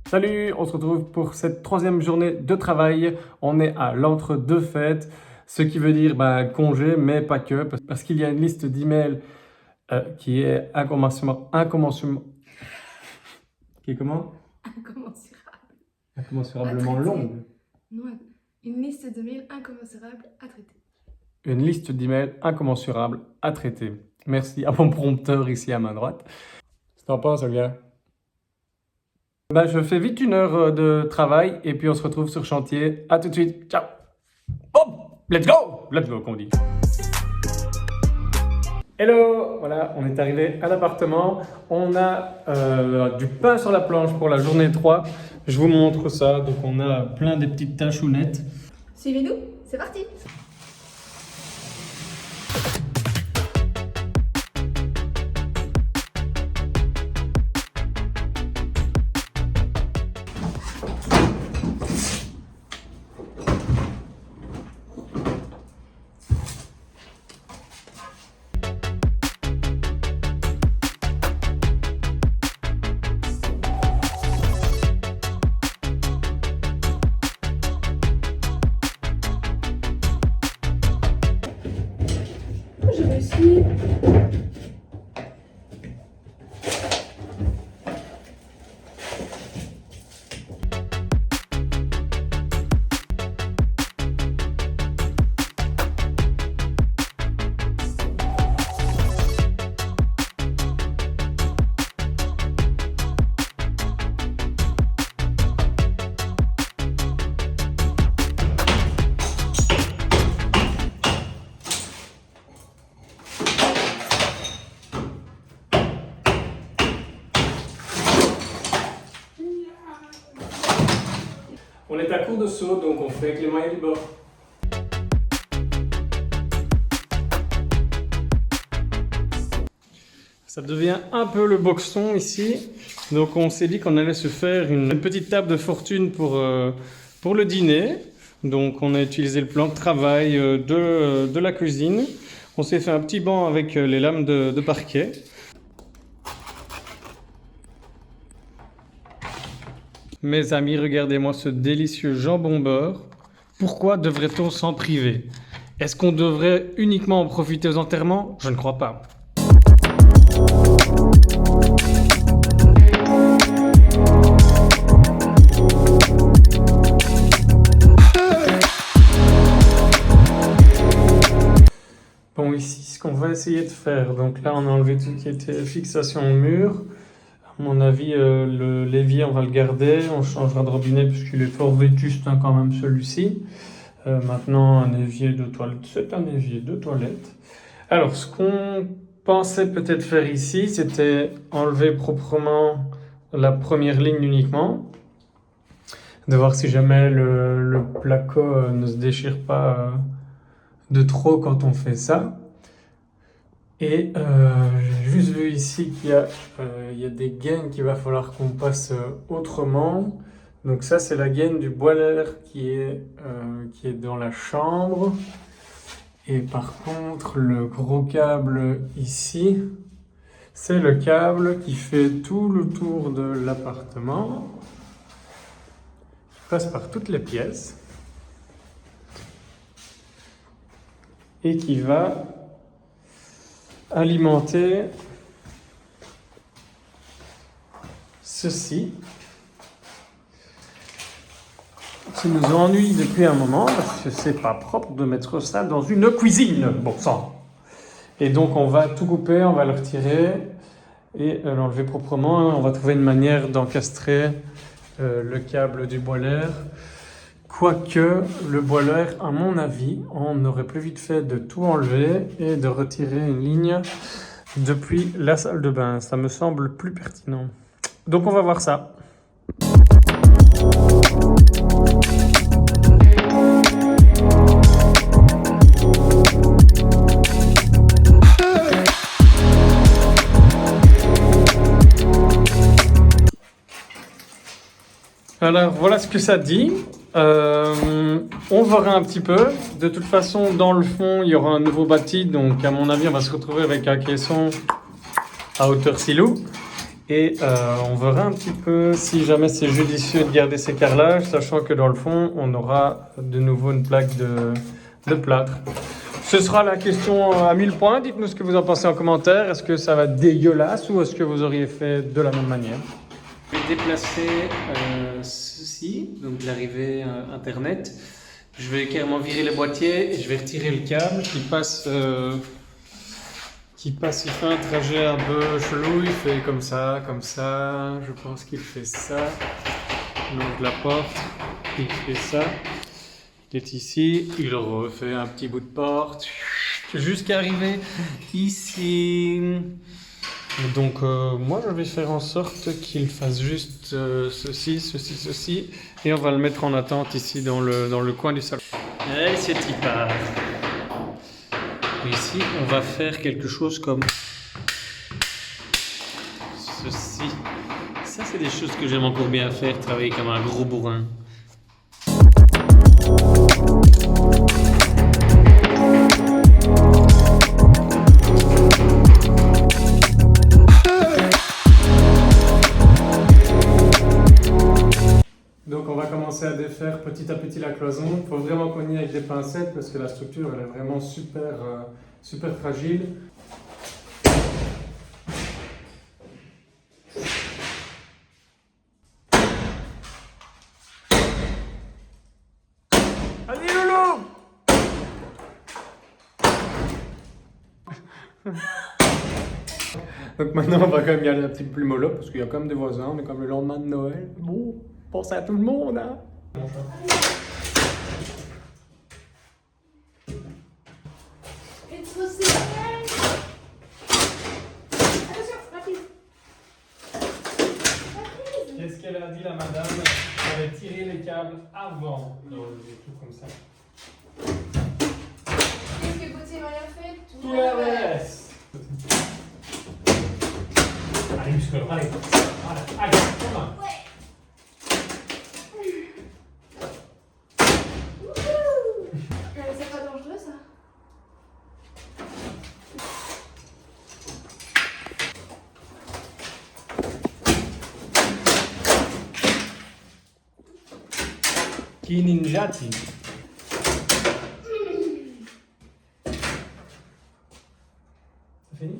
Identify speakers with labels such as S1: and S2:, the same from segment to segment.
S1: Salut, on se retrouve pour cette troisième journée de travail. On est à l'entre-deux fêtes, ce qui veut dire congé, mais pas que, parce qu'il y a une liste d'emails qui est qui est comment?
S2: Incommensurable.
S1: Incommensurablement
S2: À traiter.
S1: longue.
S2: Non, une liste de mails incommensurables à traiter.
S1: Une liste d'emails incommensurables à traiter. Merci à mon prompteur ici à ma droite. Qu'est-ce que t'en penses, Olga? Je fais vite 1 heure de travail et puis on se retrouve sur chantier. À tout de suite. Ciao. Hop, let's go! Let's go, qu'on dit. Hello! Voilà, on est arrivé à l'appartement. On a du pain sur la planche pour la journée 3. Je vous montre ça. Donc on a plein de petites tachounettes.
S2: Suivez-nous, c'est parti. J'ai réussi.
S1: On est à court de seau, donc on fait avec les moyens du bord. Ça devient un peu le boxon ici. Donc on s'est dit qu'on allait se faire une petite table de fortune pour le dîner. Donc on a utilisé le plan de travail de la cuisine. On s'est fait un petit banc avec les lames de parquet. Mes amis, regardez-moi ce délicieux jambon beurre. Pourquoi devrait-on s'en priver? Est-ce qu'on devrait uniquement en profiter aux enterrements? Je ne crois pas. Bon, ici, ce qu'on va essayer de faire, donc là, on a enlevé tout ce qui était fixation au mur. À mon avis, l'évier, on va le garder. On changera de robinet puisqu'il est fort vétuste quand même celui-ci. Maintenant, un évier de toilette, c'est un évier de toilette. Alors, ce qu'on pensait peut-être faire ici, c'était enlever proprement la première ligne uniquement. De voir si jamais le placo ne se déchire pas de trop quand on fait ça. Et j'ai juste vu ici qu'il y a des gaines qu'il va falloir qu'on passe autrement. Donc ça, c'est la gaine du boiler qui est dans la chambre. Et par contre, le gros câble ici, c'est le câble qui fait tout le tour de l'appartement. Il passe par toutes les pièces. Et qui va alimenter ceci, qui nous ennuie depuis un moment parce que c'est pas propre de mettre ça dans une cuisine, bon sang. Et donc on va tout couper, on va le retirer et l'enlever proprement. On va trouver une manière d'encastrer le câble du boiler. Quoique, le boiler, à mon avis, on aurait plus vite fait de tout enlever et de retirer une ligne depuis la salle de bain. Ça me semble plus pertinent. Donc on va voir ça. Alors voilà ce que ça dit. On verra un petit peu. De toute façon, dans le fond, il y aura un nouveau bâti. Donc, à mon avis, on va se retrouver avec un caisson à hauteur silou. Et on verra un petit peu si jamais c'est judicieux de garder ces carrelages, sachant que dans le fond, on aura de nouveau une plaque de plâtre. Ce sera la question à 1000 points. Dites-nous ce que vous en pensez en commentaire. Est-ce que ça va être dégueulasse ou est-ce que vous auriez fait de la même manière? Je vais déplacer ceci, donc l'arrivée Internet. Je vais carrément virer le boîtier et je vais retirer le câble qui passe... il fait un trajet un peu chelou, il fait comme ça, je pense qu'il fait ça. Donc la porte, il fait ça. Il est ici, il refait un petit bout de porte jusqu'à arriver ici. Donc moi je vais faire en sorte qu'il fasse juste ceci. Et on va le mettre en attente ici dans le coin du salon. Et c'est y part. Ici, on va faire quelque chose comme ceci. Ça, c'est des choses que j'aime encore bien faire, travailler comme un gros bourrin. Donc on va commencer à défaire petit à petit la cloison. Il faut vraiment qu'on y aille avec des pincettes parce que la structure elle est vraiment super fragile. Allez Loulou! Donc maintenant on va quand même y aller un petit peu plus mollo parce qu'il y a quand même des voisins, on est comme le lendemain de Noël. Bon. Pensez à tout le monde, hein. Qu'est-ce qu'elle a dit la madame? Elle avait tiré les câbles avant d'enlever tout comme ça.
S2: Qu'est-ce que Gauthier m'a rien fait?
S1: Tout le reste. Allez, muscle, allez. Allez, come on.
S2: C'est pas dangereux ça?
S1: Qui ninjati. C'est fini?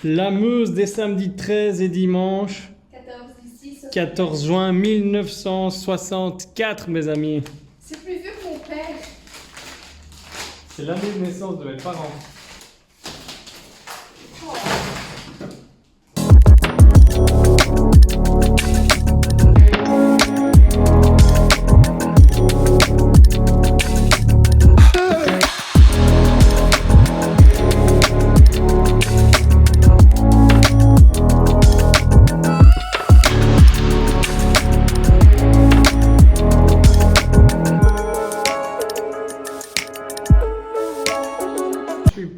S1: La Meuse des samedis 13 et dimanche 14 juin 1964, mes amis.
S2: C'est plus vieux que mon père.
S1: C'est l'année de naissance de mes parents.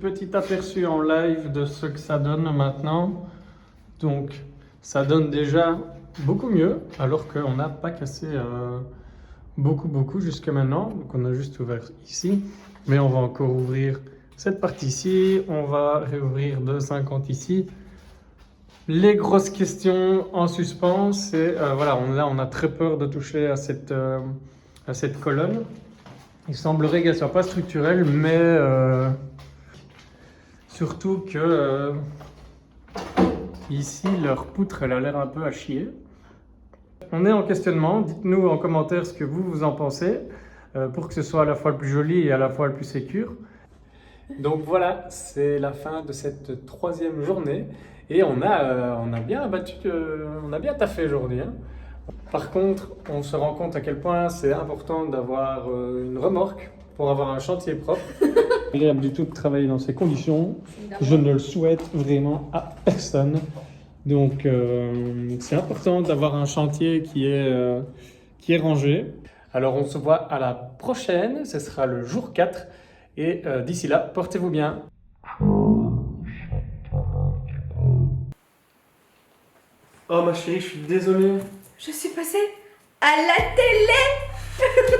S1: Petit aperçu en live de ce que ça donne maintenant. Donc ça donne déjà beaucoup mieux alors qu'on n'a pas cassé beaucoup jusque maintenant. Donc on a juste ouvert ici, mais on va encore ouvrir cette partie-ci. On va réouvrir 2,50 ici. Les grosses questions en suspens, c'est voilà, on a très peur de toucher à cette colonne. Il semblerait qu'elle soit pas structurelle, mais surtout que ici leur poutre elle a l'air un peu à chier. On est en questionnement, dites-nous en commentaire ce que vous en pensez pour que ce soit à la fois le plus joli et à la fois le plus sécure. Donc voilà, c'est la fin de cette 3e journée et on a bien abattu, on a bien taffé aujourd'hui. Hein. Par contre, on se rend compte à quel point c'est important d'avoir une remorque pour avoir un chantier propre. Agréable du tout de travailler dans ces conditions. Je ne le souhaite vraiment à personne. Donc c'est important d'avoir un chantier qui est rangé. Alors on se voit à la prochaine, ce sera le jour 4 et d'ici là, portez-vous bien.
S3: Oh ma chérie, je suis désolé.
S2: Je suis passée à la télé.